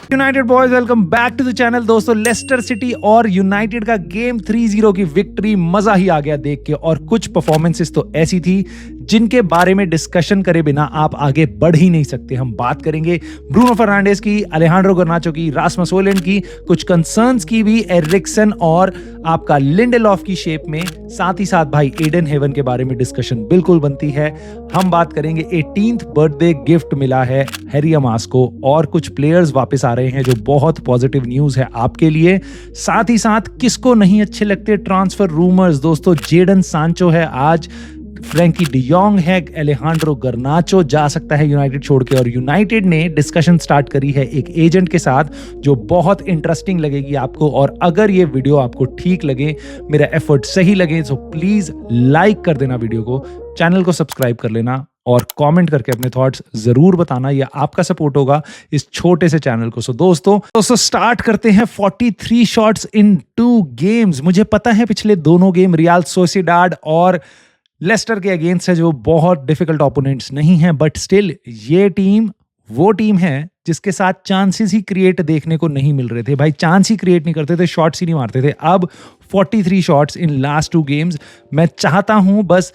United boys welcome back to the channel. दोस्तों, Leicester City और United का game 3-0 की विक्ट्री, मजा ही आ गया देख के। और कुछ परफॉर्मेंसेस तो ऐसी थी जिनके बारे में डिस्कशन करे बिना आप आगे बढ़ ही नहीं सकते। हम बात करेंगे ब्रूनो फर्नांडिस की, अलेहांड्रो गर्नाचो की, रासमस होयलैंड की, कुछ कंसर्न्स की भी, एरिक्सन और आपका लिंडेलॉफ की शेप में। साथ ही साथ भाई एडन हेवन के बारे में डिस्कशन बिल्कुल बनती है। हम बात करेंगे 18th बर्थडे गिफ्ट मिला है हैरी अमास को, और कुछ प्लेयर्स वापस आ रहे हैं जो बहुत पॉजिटिव न्यूज है आपके लिए। साथ ही साथ किसको नहीं अच्छे लगते ट्रांसफर रूमर्स। दोस्तों, जेडन सांचो है आज, फ्रैंकी डियोंग है, अलेहांड्रो गर्नाचो जा सकता है यूनाइटेड छोड़ के। और यूनाइटेड ने डिस्कशन स्टार्ट करी है एक एजेंट के साथ जो बहुत इंटरेस्टिंग लगेगी आपको। और अगर ये वीडियो आपको ठीक लगे, मेरा एफर्ट सही लगे, तो प्लीज लाइक कर देना वीडियो को, चैनल को सब्सक्राइब कर लेना और कमेंट करके अपने थॉट्स जरूर बताना। ये आपका सपोर्ट होगा इस छोटे से चैनल को। सो दोस्तों स्टार्ट करते हैं। 43 शॉट्स इन 2 गेम्स। मुझे पता है पिछले दोनों गेम रियल सोसिएडाड और लेस्टर के अगेंस्ट है, जो बहुत डिफिकल्ट ओपोनेंट्स नहीं हैं, बट स्टिल ये टीम वो टीम है जिसके साथ चांसेस ही क्रिएट देखने को नहीं मिल रहे थे। भाई चांस ही क्रिएट नहीं करते थे, शॉट्स ही नहीं मारते थे। अब 43 शॉट्स इन लास्ट 2 गेम्स। मैं चाहता हूं बस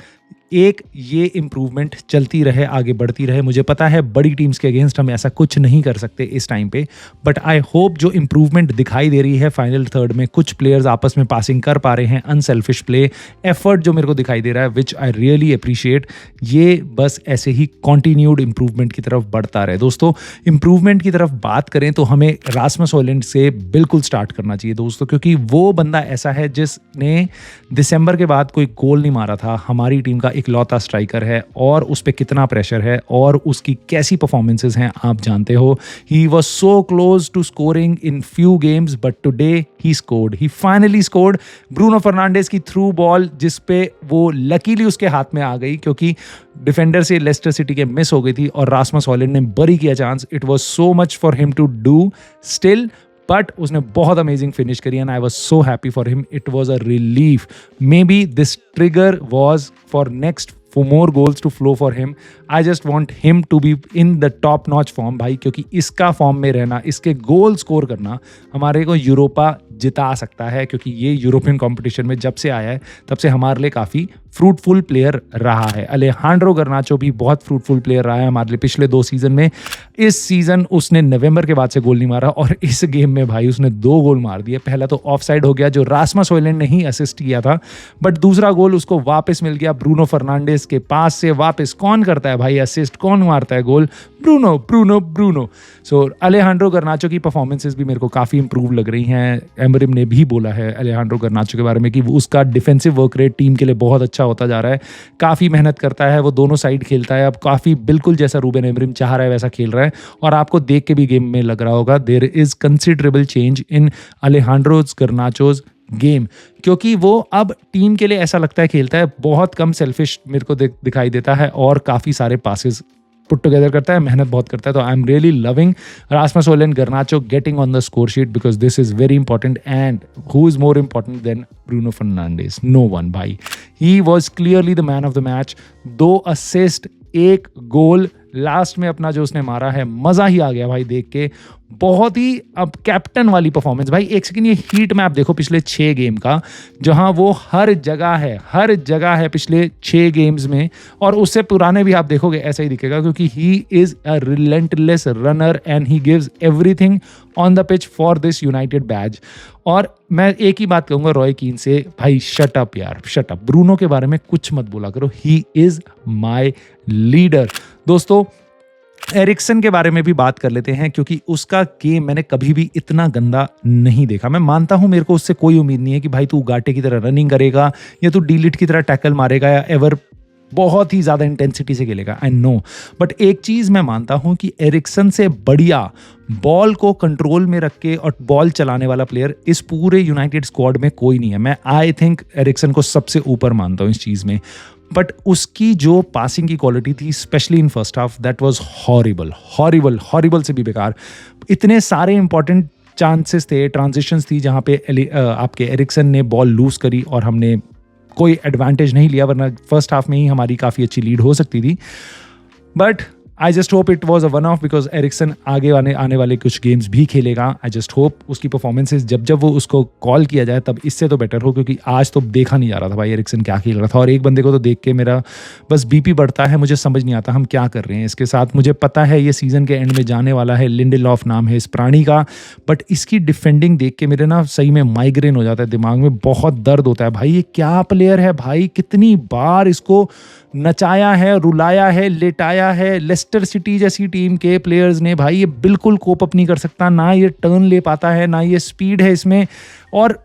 एक ये इंप्रूवमेंट चलती रहे, आगे बढ़ती रहे। मुझे पता है बड़ी टीम्स के अगेंस्ट हम ऐसा कुछ नहीं कर सकते इस टाइम पे, बट आई होप जो इंप्रूवमेंट दिखाई दे रही है फाइनल थर्ड में, कुछ प्लेयर्स आपस में पासिंग कर पा रहे हैं, अनसेल्फिश प्ले, एफर्ट जो मेरे को दिखाई दे रहा है, विच आई रियली अप्रिशिएट, ये बस ऐसे ही कॉन्टिन्यूड इंप्रूवमेंट की तरफ बढ़ता रहे। दोस्तों, इंप्रूवमेंट की तरफ बात करें तो हमें रासमस होयलैंड से बिल्कुल स्टार्ट करना चाहिए दोस्तों, क्योंकि वो बंदा ऐसा है जिसने दिसंबर के बाद कोई गोल नहीं मारा था। हमारी टीम का इकलौता स्ट्राइकर है और उस पे कितना प्रेशर है और उसकी कैसी परफॉर्मेंसेस हैं आप जानते हो। He was so close to scoring in few games, but today he scored, he finally scored. Bruno Fernandes की थ्रू बॉल जिस पे वो लकीली उसके हाथ में आ गई, क्योंकि डिफेंडर से लेस्टर सिटी के मिस हो गई थी और रासमस होयलैंड ने बरी किया chance. It was so much for him to do still, but उसने बहुत अमेजिंग फिनिश करी and I was so happy for him. It was a relief. Maybe this trigger was for next for more goals to flow for him. I just want him to be in the top notch form भाई, क्योंकि इसका form में रहना, इसके goal score करना हमारे को Europa जिता सकता है, क्योंकि ये यूरोपियन कंपटीशन में जब से आया है तब से हमारे लिए काफ़ी फ्रूटफुल प्लेयर रहा है। अलेहांड्रो गर्नाचो भी बहुत फ्रूटफुल प्लेयर रहा है हमारे लिए पिछले 2 सीजन में। इस सीजन उसने नवंबर के बाद से गोल नहीं मारा और इस गेम में भाई उसने 2 गोल मार दिए। पहला तो ऑफसाइड हो गया जो रासमस होयलैंड ने ही असिस्ट किया था, बट दूसरा गोल उसको वापस मिल गया ब्रूनो फर्नांडिस के पास से। वापस कौन करता है भाई असिस्ट, कौन मारता है goal? Bruno Bruno Bruno. So Alejandro Garnacho की परफॉर्मेंसेस भी मेरे को काफ़ी इंप्रूव लग रही हैं। एमरिम ने भी बोला है अलेहांड्रो गर्नाचो के बारे में कि उसका डिफेंसिव वर्क रेट टीम के लिए बहुत अच्छा होता जा रहा है, काफ़ी मेहनत करता है, वो दोनों साइड खेलता है। अब काफ़ी बिल्कुल जैसा रूबेन एमरिम चाह रहा है वैसा खेल रहा है, और आपको देख के भी गेम में लग रहा होगा there is considerable change in Alejandro Garnacho's game, क्योंकि वो अब टीम के लिए ऐसा लगता है खेलता है, बहुत कम सेल्फिश मेरे को दिखाई देता है और काफ़ी सारे पासेस पुट टुगेदर करता है, मेहनत बहुत करता है। तो I am really loving Rasmus Hojlund Garnacho getting on the score sheet, because this is very important. And who is more important than Bruno Fernandes? No one भाई। He was clearly the man of the match. 2 assist, 1 goal last में अपना जो उसने मारा है, मजा ही आ गया भाई देख के। बहुत ही अब कैप्टन वाली परफॉर्मेंस भाई। एक सेकंड, ये हीट मैप देखो पिछले 6 गेम का, जहां वो हर जगह है पिछले 6 गेम्स में, और उससे पुराने भी आप देखोगे ऐसा ही दिखेगा, क्योंकि he is a relentless runner and he gives everything on the pitch for this United badge. और मैं एक ही बात कहूंगा रॉय कीन से, भाई शट अप यार, शट अप। ब्रूनो के बारे में कुछ मत बोला करो, ही इज माई लीडर। दोस्तों, एरिक्सन के बारे में भी बात कर लेते हैं, क्योंकि उसका गेम मैंने कभी भी इतना गंदा नहीं देखा। मैं मानता हूं मेरे को उससे कोई उम्मीद नहीं है कि भाई तू उगाटे की तरह रनिंग करेगा या तू डीलिट की तरह टैकल मारेगा या एवर बहुत ही ज़्यादा इंटेंसिटी से खेलेगा, आई नो। बट एक चीज़ मैं मानता हूं कि एरिक्सन से बढ़िया बॉल को कंट्रोल में रख के और बॉल चलाने वाला प्लेयर इस पूरे यूनाइटेड स्क्वाड में कोई नहीं है। मैं आई थिंक एरिक्सन को सबसे ऊपर मानता हूं इस चीज़ में। बट उसकी जो पासिंग की क्वालिटी थी, specially in first half, that was horrible से भी बेकार। इतने सारे इंपॉर्टेंट चांसेस थे, ट्रांजिशंस थी जहाँ पे आपके एरिक्सन ने बॉल लूज करी और हमने कोई एडवांटेज नहीं लिया, वरना फर्स्ट हाफ में ही हमारी काफ़ी अच्छी लीड हो सकती थी। But I just hope it was a one off, because Eriksen आगे आने वाले कुछ गेम्स भी खेलेगा. आई जस्ट होप उसकी परफॉर्मेंसेज जब वो उसको कॉल किया जाए तब इससे तो बेटर हो, क्योंकि आज तो देखा नहीं जा रहा था भाई एरिक्सन क्या खेल रहा था. और एक बंदे को तो देख के मेरा बस बीपी बढ़ता है, मुझे समझ नहीं आता हम क्या कर रहे हैं इसके साथ. मुझे पता है ये सीज़न के एंड में जाने वाला है, लिंडेलॉफ नाम है इस प्राणी का, बट इसकी डिफेंडिंग देख के मेरे ना सही में माइग्रेन हो जाता है, दिमाग में बहुत दर्द होता है. भाई ये क्या प्लेयर है भाई, कितनी बार इसको नचाया है, रुलाया है, लेटाया है लेस्टर सिटी जैसी टीम के प्लेयर्स ने. भाई ये बिल्कुल कोप अप नहीं कर सकता, ना ये टर्न ले पाता है, ना ये स्पीड है इसमें, और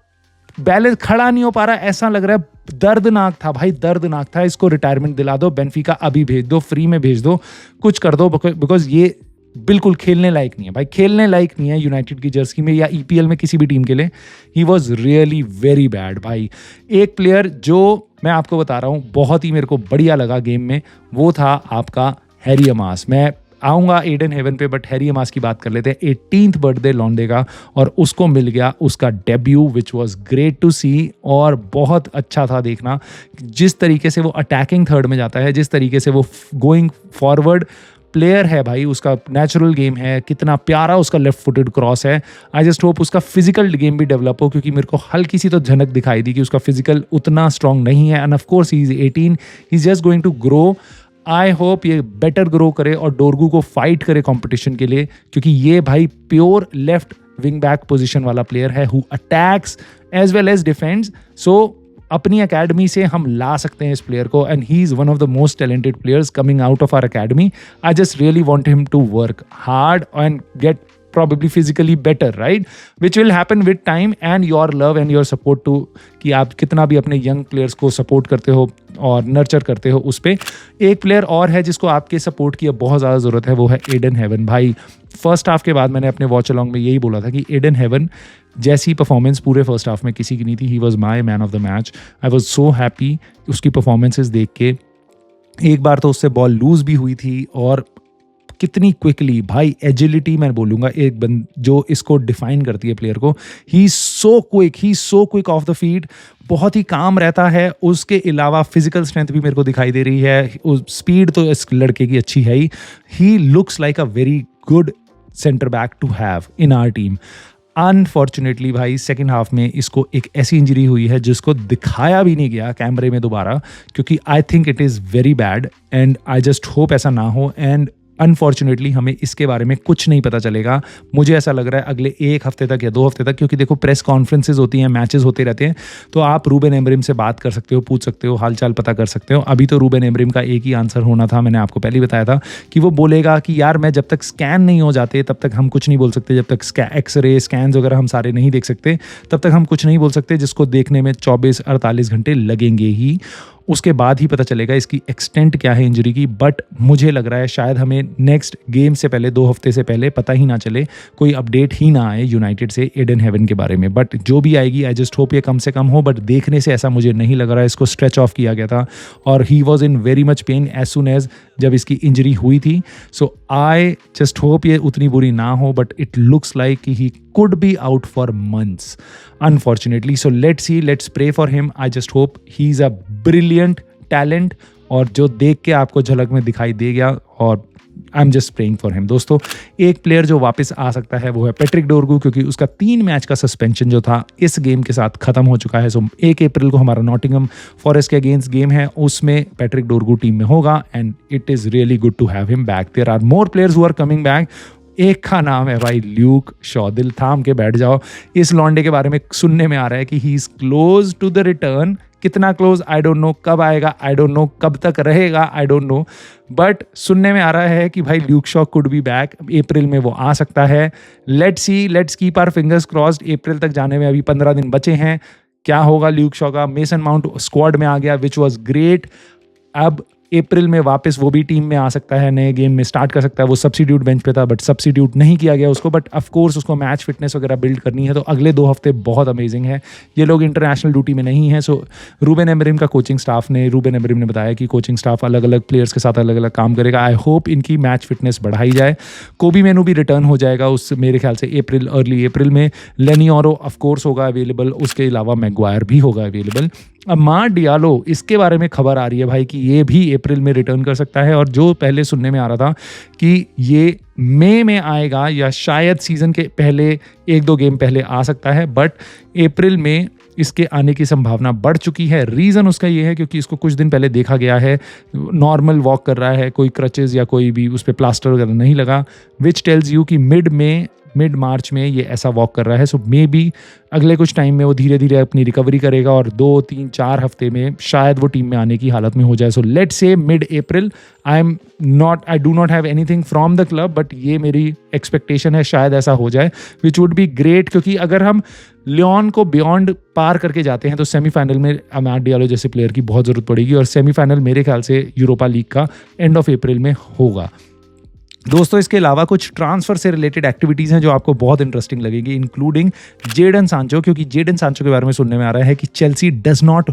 बैलेंस खड़ा नहीं हो पा रहा. ऐसा लग रहा है दर्दनाक था भाई, दर्दनाक था. इसको रिटायरमेंट दिला दो, बेनफिका अभी भेज दो, फ्री में भेज दो, कुछ कर दो, बिकॉज ये बिल्कुल खेलने लायक नहीं है भाई, खेलने लायक नहीं है यूनाइटेड की जर्सी में या ईपीएल में किसी भी टीम के लिए. He was really very bad भाई. एक प्लेयर जो मैं आपको बता रहा हूँ बहुत ही मेरे को बढ़िया लगा गेम में, वो था आपका हैरी अमास. मैं आऊँगा एडन हेवन पे, बट हैरी अमास की बात कर लेते हैं. 18th बर्थडे लॉन्डे का, और उसको मिल गया उसका debut which was great to see, और बहुत अच्छा था देखना जिस तरीके से वो अटैकिंग थर्ड में जाता है, जिस तरीके से वो गोइंग फॉरवर्ड प्लेयर है भाई. उसका नेचुरल गेम है, कितना प्यारा उसका लेफ्ट फुटेड क्रॉस है. आई जस्ट होप उसका फिजिकल गेम भी डेवलप हो, क्योंकि मेरे को हल्की सी तो झनक दिखाई दी कि उसका फिजिकल उतना स्ट्रांग नहीं है. And of course he is 18, he is just going to grow. I hope ये बेटर ग्रो करे और डोरगू को फाइट करे कंपटीशन के लिए, क्योंकि ये भाई pure left wing back position वाला प्लेयर है, who attacks as well as defends. So अपनी अकेडमी से हम ला सकते हैं इस प्लेयर को, and he is one of the most talented players coming out of our academy. I just really want him to work hard and get probably physically better, right? Which will happen with time and your love and your support to, कि आप कितना भी अपने young players को support करते हो और nurture करते हो उस पर. एक प्लेयर और है जिसको आपके सपोर्ट की अब बहुत ज़्यादा ज़रूरत है, वो है एडन हेवन भाई. फर्स्ट हाफ के बाद मैंने अपने वॉच अलॉन्ग में यही बोला था कि एडन हेवन जैसी परफॉर्मेंस पूरे फर्स्ट हाफ में किसी की नहीं थी. He was my man of the match. I was so happy उसकी परफॉर्मेंसेज देख के. एक बार तो उससे बॉल लूज भी हुई थी, और कितनी क्विकली भाई, एजिलिटी मैं बोलूँगा एक जो इसको डिफाइन करती है प्लेयर को. He so quick of the feet, बहुत ही काम रहता है. उसके अलावा फिजिकल स्ट्रेंथ भी मेरे को दिखाई दे रही है. स्पीड तो इस लड़के की अच्छी है ही. He looks like a very good centre back to have in our team. Unfortunately भाई सेकेंड हाफ में इसको एक ऐसी इंजरी हुई है जिसको दिखाया भी नहीं गया कैमरे में दोबारा, क्योंकि I think it is very bad, and I just hope ऐसा ना हो. एंड अनफॉर्चुनेटली हमें इसके बारे में कुछ नहीं पता चलेगा, मुझे ऐसा लग रहा है अगले 1 हफ्ते तक या 2 हफ्ते तक, क्योंकि देखो प्रेस कॉन्फ्रेंसेज होती हैं, मैचेस होते रहते हैं, तो आप रूबेन एमरिम से बात कर सकते हो, पूछ सकते हो, हालचाल पता कर सकते हो. अभी तो रूबेन एमरिम का एक ही आंसर होना था, मैंने आपको पहले ही बताया था कि वो बोलेगा कि यार मैं जब तक स्कैन नहीं हो जाते तब तक हम कुछ नहीं बोल सकते, जब तक एक्सरे स्कैन्स वगैरह हम सारे नहीं देख सकते तब तक हम कुछ नहीं बोल सकते, जिसको देखने में 24-48 घंटे लगेंगे ही. उसके बाद ही पता चलेगा इसकी एक्सटेंट क्या है इंजरी की. बट मुझे लग रहा है शायद हमें नेक्स्ट गेम से पहले 2 हफ्ते से पहले पता ही ना चले, कोई अपडेट ही ना आए यूनाइटेड से एडन हेवन के बारे में. बट जो भी आएगी आई जस्ट होप ये कम से कम हो. बट देखने से ऐसा मुझे नहीं लग रहा है. इसको स्ट्रेच ऑफ किया गया था और he was in very much pain as soon as जब इसकी इंजरी हुई थी. सो आई जस्ट होप ये उतनी बुरी ना हो, but it looks like he could be out for months, unfortunately. So let's pray for him. I just hope he's a brilliant talent, और जो देख के आपको झलक में दिखाई दे गया, और I am just praying for him. दोस्तों एक प्लेयर जो वापस आ सकता है वो है पैट्रिक डोरगू, क्योंकि उसका 3 मैच का सस्पेंशन जो था इस गेम के साथ खत्म हो चुका है. सो 1 अप्रैल को हमारा नॉटिंघम फॉरेस्ट के अगेंस्ट गेम है, उसमें पैट्रिक डोरगू टीम में होगा, and it is really good to have him back. There are more players who are coming back. एक का नाम है भाई ल्यूक शॉ. दिल थाम के बैठ जाओ. इस लॉन्डे के बारे में सुनने में आ रहा है कि he is close to the return. कितना क्लोज आई डोंट नो, कब आएगा आई डोंट नो, कब तक रहेगा आई डोंट नो, बट सुनने में आ रहा है कि भाई Luke Shaw could be back. April में वो आ सकता है. Let's keep our fingers crossed. April तक जाने में अभी 15 दिन बचे हैं. क्या होगा ल्यूक शॉ का. मेसन माउंट स्क्वाड में आ गया विच वॉज ग्रेट. अब अप्रैल में वापस वो भी टीम में आ सकता है, नए गेम में स्टार्ट कर सकता है. वो सब्सिट्यूट बेंच पे था, बट सब्सिट्यूट नहीं किया गया उसको. बट ऑफ कोर्स उसको मैच फिटनेस वगैरह बिल्ड करनी है, तो अगले 2 हफ्ते बहुत अमेजिंग है. ये लोग इंटरनेशनल ड्यूटी में नहीं है. सो रूबेन एमरिम का कोचिंग स्टाफ ने, रूबेन एमरिम ने बताया कि कोचिंग स्टाफ अलग अलग प्लेयर्स के साथ अलग अलग काम करेगा. आई होप इनकी मैच फिटनेस बढ़ाई जाए. कोबी मेनू भी रिटर्न हो जाएगा उस मेरे ख्याल से अर्ली अप्रैल में. लेनी ऑरो ऑफ कोर्स होगा अवेलेबल. उसके अलावा मैगवायर भी होगा अवेलेबल. अब मार डियालो, इसके बारे में खबर आ रही है भाई कि ये भी अप्रैल में रिटर्न कर सकता है, और जो पहले सुनने में आ रहा था कि ये मई में आएगा या शायद सीज़न के पहले 1-2 गेम पहले आ सकता है, बट अप्रैल में इसके आने की संभावना बढ़ चुकी है। रीज़न उसका ये है क्योंकि इसको कुछ दिन पहले देखा गया है नॉर्मल वॉक कर रहा है, कोई क्रचेज़ या कोई भी उस पर प्लास्टर वगैरह नहीं लगा, विच टेल्स यू कि मिड मार्च में ये ऐसा वॉक कर रहा है। सो मे बी अगले कुछ टाइम में वो धीरे धीरे अपनी रिकवरी करेगा और 2-3-4 हफ्ते में शायद वो टीम में आने की हालत में हो जाए। So let's say mid April. I do not have anything from the club, but ये मेरी एक्सपेक्टेशन है, शायद ऐसा हो जाए, विच वुड बी ग्रेट। क्योंकि अगर हम लियोन को बियॉन्ड पार करके जाते हैं तो सेमीफाइनल में अमाद डियालो जैसे प्लेयर की बहुत ज़रूरत पड़ेगी, और सेमीफाइनल मेरे ख्याल से यूरोपा लीग का एंड ऑफ अप्रैल में होगा। दोस्तों इसके अलावा कुछ ट्रांसफ़र से रिलेटेड एक्टिविटीज़ हैं जो आपको बहुत इंटरेस्टिंग लगेगी, इंक्लूडिंग जेडन सांचो, क्योंकि जेडन सांचो के बारे में सुनने में आ रहा है कि Chelsea does not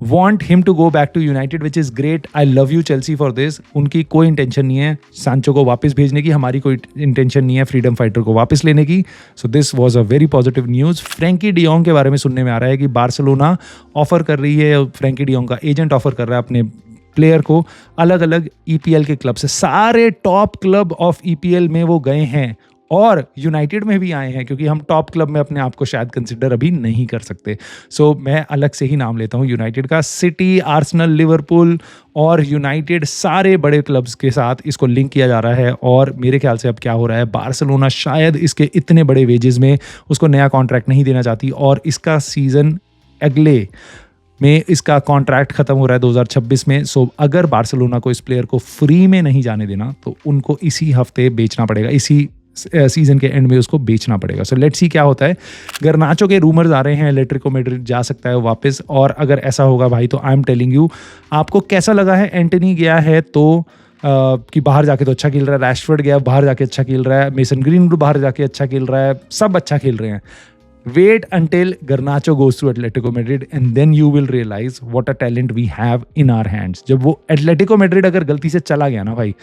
want him to go back to United, which is great. I love you Chelsea for this. उनकी कोई इंटेंशन नहीं है सांचो को वापस भेजने की, हमारी कोई इंटेंशन नहीं है फ्रीडम फाइटर को वापस लेने की। So this was a very positive news. Frenkie de Jong के बारे में सुनने में आ रहा है कि बार्सिलोना ऑफर कर रही है, फ्रैंकी डियोंग का एजेंट ऑफर कर रहा है अपने प्लेयर को अलग अलग ईपीएल के क्लब से। सारे टॉप क्लब ऑफ ईपीएल में वो गए हैं और यूनाइटेड में भी आए हैं, क्योंकि हम टॉप क्लब में अपने आप को शायद कंसिडर अभी नहीं कर सकते। सो मैं अलग से ही नाम लेता हूँ यूनाइटेड का। सिटी, आर्सेनल, लिवरपूल और यूनाइटेड, सारे बड़े क्लब्स के साथ इसको लिंक किया जा रहा है। और मेरे ख्याल से अब क्या हो रहा है, बार्सिलोना शायद इसके इतने बड़े वेजेस में उसको नया कॉन्ट्रैक्ट नहीं देना चाहती, और इसका सीज़न अगले में इसका कॉन्ट्रैक्ट खत्म हो रहा है 2026 में। सो अगर बार्सिलोना को इस प्लेयर को फ्री में नहीं जाने देना तो उनको इसी हफ्ते बेचना पड़ेगा, इसी सीजन के एंड में उसको बेचना पड़ेगा। सो लेट्स सी क्या होता है। गर्नाचो के रूमर्स आ रहे हैं, एटलेटिको मैड्रिड जा सकता है वापस, और अगर ऐसा होगा भाई तो आई एम टेलिंग यू, आपको कैसा लगा है? एंटनी गया है तो कि बाहर जाके तो अच्छा खेल रहा है, रैशफोर्ड गया बाहर जाके अच्छा खेल रहा है, मेसन ग्रीनवुड बाहर जाके अच्छा खेल रहा है, सब अच्छा खेल रहे हैं। Wait until Garnacho goes to Atletico Madrid and then you will realize what a talent we have in our hands. जब वो Atletico Madrid अगर गलती से चला गया ना भाई,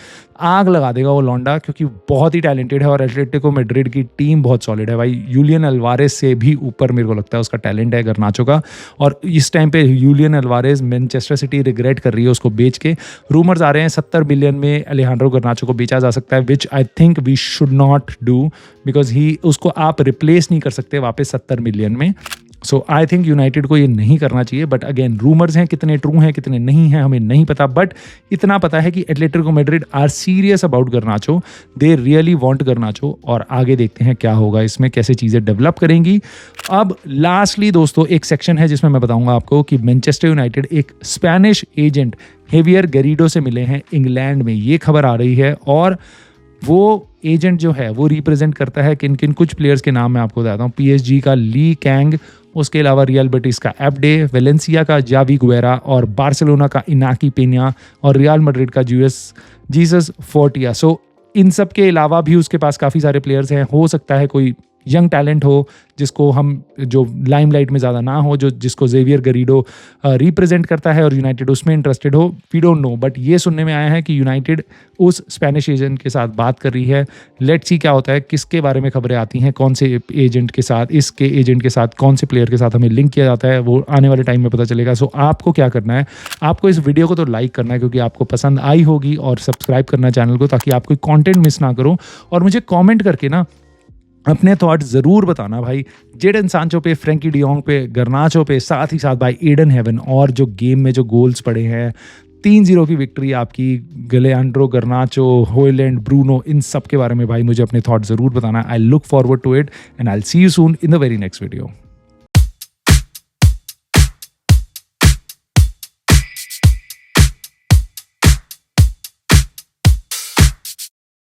आग लगा देगा वो लौंडा, क्योंकि बहुत ही टैलेंटेड है और Atletico Madrid की टीम बहुत सॉलिड है भाई। यूलियन अल्वारेज से भी ऊपर मेरे को लगता है उसका टैलेंट है गर्नाचो का, और इस टाइम पे Julian Alvarez Manchester city regret कर रही है उसको बेच के। रूमर्स आ रहे हैं 70 बिलियन में अलेहांड्रो गर्नाचो को बेचा जा सकता है, which I think we should not do, because उसको आप रिप्लेस नहीं कर सकते वापस 70 मिलियन में। सो आई थिंक यूनाइटेड को ये नहीं करना चाहिए, बट अगेन रूमर्स हैं, कितने ट्रू हैं कितने नहीं हैं हमें नहीं पता, बट इतना पता है कि Atletico Madrid are serious about Garnacho, they really want Garnacho, और आगे देखते हैं क्या होगा इसमें, कैसे चीज़ें डेवलप करेंगी। अब लास्टली दोस्तों एक सेक्शन है जिसमें मैं बताऊंगा आपको कि मैनचेस्टर यूनाइटेड एक स्पेनिश एजेंट हेवियर गैरिडो से मिले हैं इंग्लैंड में, ये खबर आ रही है, और वो एजेंट जो है वो रिप्रेजेंट करता है किन किन कुछ प्लेयर्स के नाम मैं आपको बताता हूँ। पीएसजी का ली कैंग, उसके अलावा रियल बेटिस का एब्डे, वेलेंसिया का जावी गुएरा, और बार्सिलोना का इनाकी पेन्या, और रियल मैड्रिड का जीसस फोर्टिया। सो इन सब के अलावा भी उसके पास काफ़ी सारे प्लेयर्स हैं। हो सकता है कोई यंग टैलेंट हो जिसको हम जो लाइमलाइट में ज़्यादा ना हो, जिसको जेवियर गरीडो रिप्रेजेंट करता है और यूनाइटेड उसमें इंटरेस्टेड हो, वी डोंट नो, बट ये सुनने में आया है कि यूनाइटेड उस स्पेनिश एजेंट के साथ बात कर रही है। लेट्स सी क्या होता है, किसके बारे में खबरें आती हैं, कौन से एजेंट के साथ, इसके एजेंट के साथ कौन से प्लेयर के साथ हमें लिंक किया जाता है, वो आने वाले टाइम में पता चलेगा। सो आपको क्या करना है, आपको इस वीडियो को तो लाइक करना है क्योंकि आपको पसंद आई होगी, और सब्सक्राइब करना है चैनल को ताकि आप कोई कॉन्टेंट मिस ना करो, और मुझे कॉमेंट करके ना अपने थॉट ज़रूर बताना भाई, जेडन सांचो पे, फ्रैंकी डियोंग पे, गर्नाचो पे, साथ ही साथ भाई एडन हेवन, और जो गेम में जो गोल्स पड़े हैं, 3-0 की विक्ट्री आपकी, गलेआंड्रो गर्नाचो, होयलैंड, ब्रूनो, इन सब के बारे में भाई मुझे अपने थॉट ज़रूर बताना। I look forward to it and I will see you soon in the very next video.